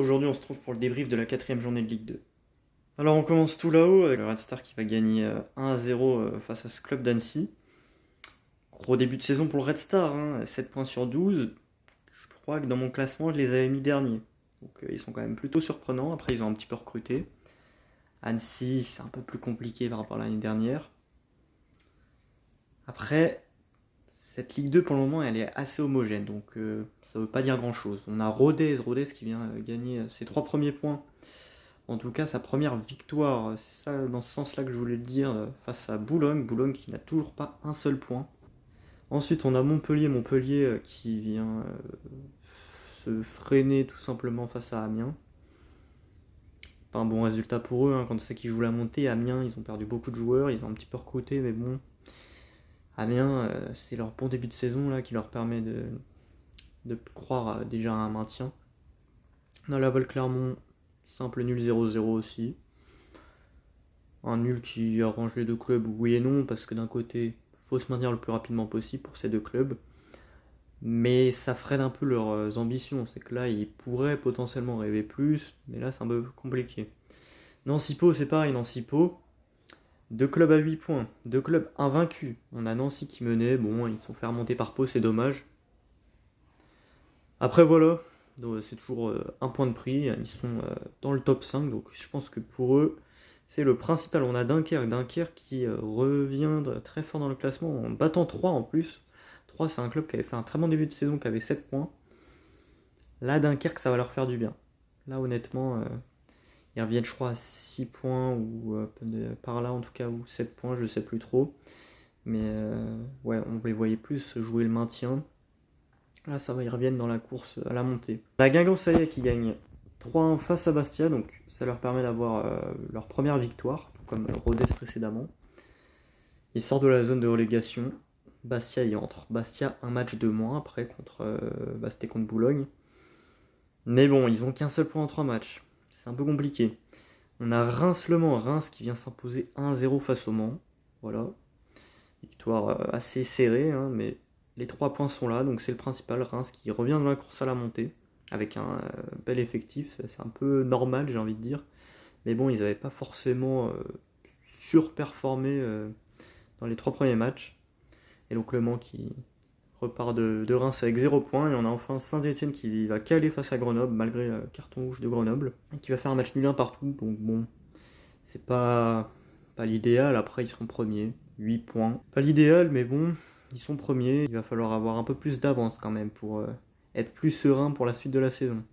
Aujourd'hui, on se trouve pour le débrief de la 4e journée de Ligue 2. Alors, on commence tout là-haut avec le Red Star qui va gagner 1-0 face à ce club d'Annecy. Gros début de saison pour le Red Star, 7 points sur 12. Je crois que dans mon classement, je les avais mis derniers. Donc, ils sont quand même plutôt surprenants. Après, ils ont un petit peu recruté. Annecy, c'est un peu plus compliqué par rapport à l'année dernière. Après, cette Ligue 2, pour le moment, elle est assez homogène. Donc, ça ne veut pas dire grand-chose. On a Rodez qui vient gagner ses 3 premiers points. En tout cas, sa première victoire, c'est ça, dans ce sens-là que je voulais le dire, face à Boulogne. Boulogne qui n'a toujours pas un seul point. Ensuite, on a Montpellier qui vient se freiner tout simplement face à Amiens. Pas un bon résultat pour eux, quand on sait qu'ils jouent la montée. Amiens, ils ont perdu beaucoup de joueurs, ils ont un petit peu recruté, mais bon. Amiens, c'est leur bon début de saison là qui leur permet de croire déjà à un maintien. On a Laval Clermont, simple nul 0-0 aussi. Un nul qui arrange les deux clubs, oui et non, parce que d'un côté, il faut se maintenir le plus rapidement possible pour ces deux clubs. Mais ça freine un peu leurs ambitions. C'est que là, ils pourraient potentiellement rêver plus, mais là, c'est un peu compliqué. Nancy-Pau, c'est pareil, Nancy-Pau. Deux clubs à 8 points, deux clubs invaincus. On a Nancy qui menait, bon, ils sont fait remonter par Pau, c'est dommage. Après, voilà, donc, c'est toujours un point de prix. Ils sont dans le top 5, donc je pense que pour eux, c'est le principal. On a Dunkerque qui revient très fort dans le classement en battant 3 en plus. 3, c'est un club qui avait fait un très bon début de saison, qui avait 7 points. Là, Dunkerque, ça va leur faire du bien. Là, honnêtement, ils reviennent, je crois, à 6 points, ou par là en tout cas, ou 7 points, je sais plus trop. Mais ouais, on les voyait plus jouer le maintien. Là, ça va, ils reviennent dans la course à la montée. La Guingamp, ça y est, qui gagne 3-1 face à Bastia, donc ça leur permet d'avoir leur première victoire, comme Rodez précédemment. Ils sortent de la zone de relégation. Bastia y entre. Bastia, un match de moins après, c'était contre Boulogne. Mais bon, ils ont qu'un seul point en 3 matchs. C'est un peu compliqué. On a Reims-Le Mans, Reims qui vient s'imposer 1-0 face au Mans. Voilà. Victoire assez serrée, mais les 3 points sont là, donc c'est le principal. Reims qui revient dans la course à la montée, avec un bel effectif. C'est un peu normal, j'ai envie de dire. Mais bon, ils n'avaient pas forcément surperformé dans les 3 premiers matchs. Et donc Le Mans qui repart de Reims avec 0 points. Et on a enfin Saint-Etienne qui va caler face à Grenoble, malgré le carton rouge de Grenoble. Et qui va faire un match nul 1 partout. Donc bon, c'est pas l'idéal. Après, ils seront premiers. 8 points. Pas l'idéal, mais bon, ils sont premiers. Il va falloir avoir un peu plus d'avance quand même pour être plus serein pour la suite de la saison.